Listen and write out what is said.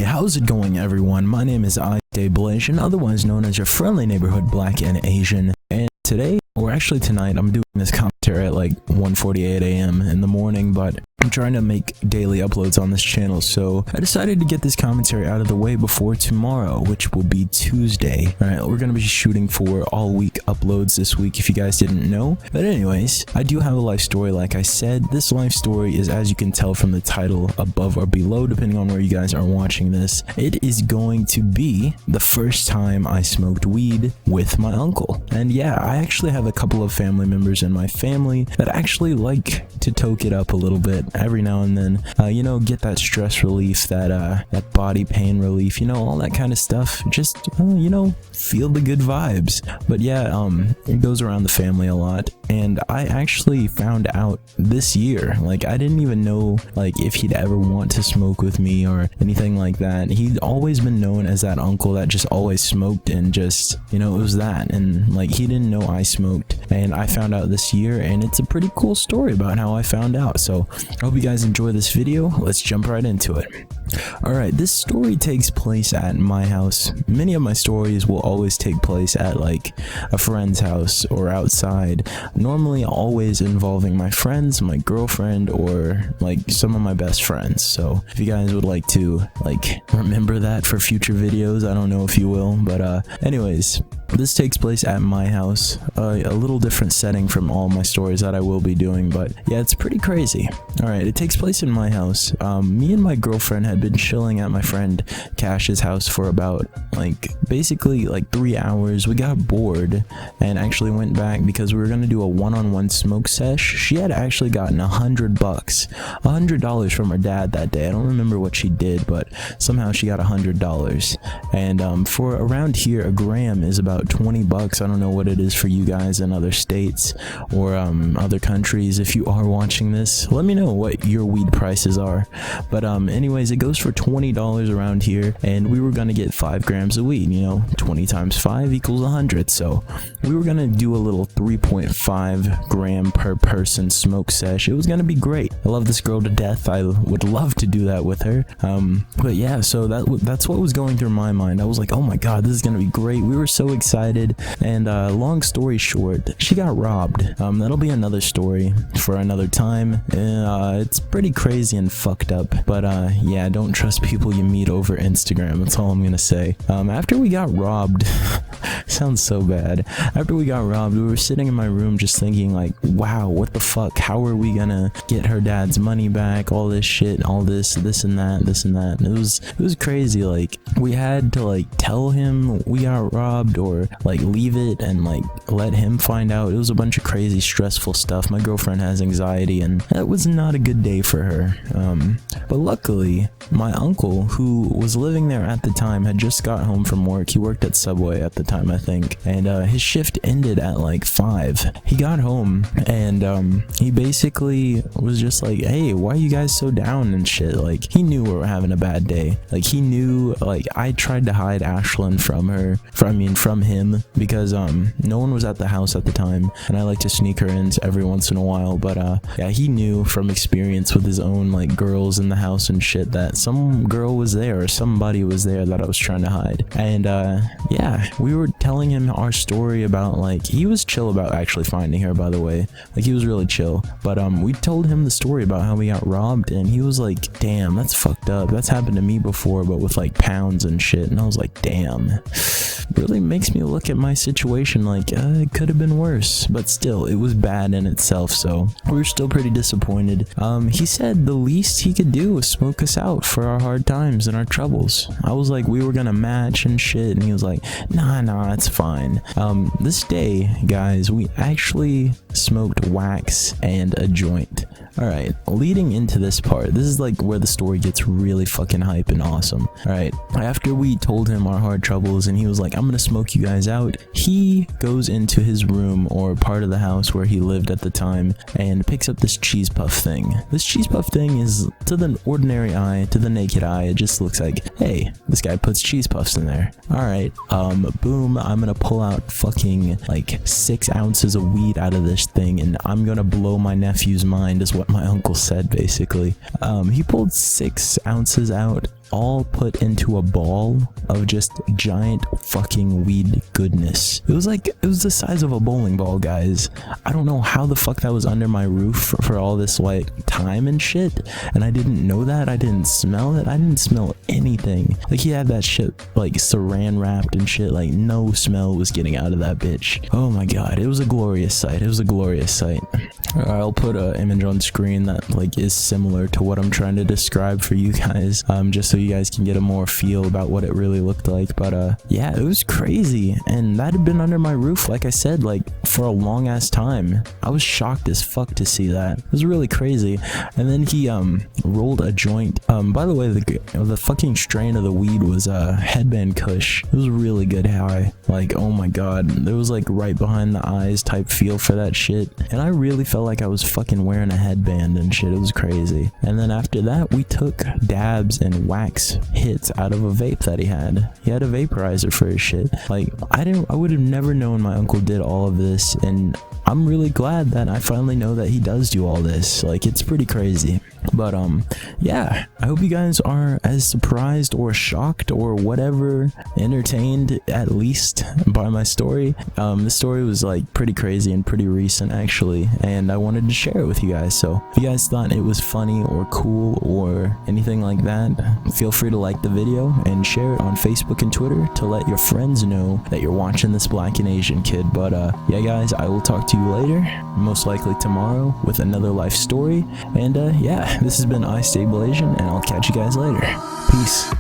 How's it going, everyone? My name is ISTAYBLASIan, otherwise known as your friendly neighborhood black and Asian, and today, or actually tonight, I'm doing this commentary at like 1:48 a.m. in the morning, but I'm trying to make daily uploads on this channel, so I decided to get this commentary out of the way before tomorrow, which will be Tuesday. Alright, we're going to be shooting for all week uploads this week if you guys didn't know. But anyways, I do have a life story like I said. This life story is, as you can tell from the title, above or below depending on where you guys are watching this. It is going to be the first time I smoked weed with my uncle. And yeah, I actually have a couple of family members in my family that actually like to toke it up a little bit every now and then, you know, get that stress relief, that body pain relief, you know, all that kind of stuff. Just you know, feel the good vibes. But yeah, it goes around the family a lot, and I actually found out this year, like, I didn't even know like if he'd ever want to smoke with me or anything like that. He'd always been known as that uncle that just always smoked, and just, you know, it was that, and like he didn't know I smoked, and I found out this year, and it's a pretty cool story about how I found out. So I hope you guys enjoy this video. Let's jump right into it. Alright, this story takes place at my house. Many of my stories will always take place at like a friend's house or outside, normally always involving my friends, my girlfriend, or like some of my best friends. So if you guys would like to like remember that for future videos, I don't know if you will, but anyways, this takes place at my house, a little different setting from all my stories that I will be doing, but yeah, it's pretty crazy. Alright, it takes place in my house. Me and my girlfriend had been chilling at my friend Cash's house for about like basically like 3 hours. We got bored and actually went back because we were gonna do a one-on-one smoke sesh. She had actually gotten $100 from her dad that day. I don't remember what she did, but somehow she got $100. And for around here, a gram is about 20 bucks. I don't know what it is for you guys in other states or other countries. If you are watching this, let me know what your weed prices are. But anyways, it goes for $20 around here, and we were gonna get 5 grams of weed. You know, 20 times 5 equals 100. So we were gonna do a little 3.5 gram per person smoke sesh. It was gonna be great. I love this girl to death. I would love to do that with her. But yeah, so that's what was going through my mind. I was like, oh my god, this is gonna be great. We were so excited. And long story short, she got robbed. That'll be another story for another time. It's pretty crazy and fucked up, but yeah, don't trust people you meet over Instagram. That's all I'm gonna say. After we got robbed, sounds so bad. After we got robbed, we were sitting in my room just thinking like, wow, what the fuck? How are we gonna get her dad's money back? All this shit, all this and that. And it was crazy. Like, we had to like tell him we got robbed or like leave it and like let him find out. It was a bunch of crazy stressful stuff. My girlfriend has anxiety, and that was not a good day for her. But luckily, my uncle, who was living there at the time, had just got home from work. He worked at Subway at the time, I think, and his shift ended at like 5. He got home and he basically was just like, hey, why are you guys so down and shit? Like, he knew we were having a bad day. Like, he knew, like, I tried to hide Ashlyn from him because no one was at the house at the time, and I like to sneak her in every once in a while. But yeah, he knew from experience with his own like girls in the house and shit that some girl was there or somebody was there that I was trying to hide. And yeah, we were telling him our story about, like, he was chill about actually finding her, by the way. Like, he was really chill. But we told him the story about how we got robbed, and he was like, damn, that's fucked up. That's happened to me before, but with like pounds and shit. And I was like, damn, it really makes me look at my situation like it could have been worse. But still, it was bad in itself, so we were still pretty disappointed. He said the least he could do was smoke us out for our hard times and our troubles. I was like, we were gonna match and shit, and he was like, nah, it's fine. This day, guys, we actually smoked wax and a joint. Alright, leading into this part, this is like where the story gets really fucking hype and awesome. Alright, after we told him our hard troubles and he was like, I'm gonna smoke you guys out, he goes into his room, or part of the house where he lived at the time, and picks up this cheese puff thing. This cheese puff thing is, to the ordinary eye, to the naked eye, it just looks like, hey, this guy puts cheese puffs in there. Alright, boom, I'm gonna pull out fucking like 6 ounces of weed out of this thing, and I'm gonna blow my nephew's mind, is what my uncle said, basically. He pulled 6 ounces out all put into a ball of just giant fucking weed goodness. It was the size of a bowling ball, guys. I don't know how the fuck that was under my roof for all this like time and shit, and I didn't know that. I didn't smell it. I didn't smell anything. Like, he had that shit like saran wrapped and shit. Like, no smell was getting out of that bitch. Oh my god, it was a glorious sight. It was a glorious sight. I'll put an image on screen that like is similar to what I'm trying to describe for you guys, just so you guys can get a more feel about what it really looked like. But yeah, it was crazy, and that had been under my roof, like I said, like for a long ass time. I was shocked as fuck to see that. It was really crazy. And then he rolled a joint. By the way, the fucking strain of the weed was headband kush. It was really good high. Like, oh my god, there was like right behind the eyes type feel for that shit, and I really felt like I was fucking wearing a headband and shit. It was crazy. And then after that, we took dabs and wax hits out of a vape that he had. He had a vaporizer for his shit. Like, I would have never known my uncle did all of this, and I'm really glad that I finally know that he does do all this. Like, it's pretty crazy. But yeah, I hope you guys are as surprised or shocked or whatever, entertained at least by my story. This story was like pretty crazy and pretty recent actually, and I wanted to share it with you guys. So if you guys thought it was funny or cool or anything like that, feel free to like the video and share it on Facebook and Twitter to let your friends know that you're watching this Black and Asian kid. But yeah guys, I will talk to you later, most likely tomorrow, with another life story. And yeah, this has been ISTAYBLASIAN, and I'll catch you guys later. Peace.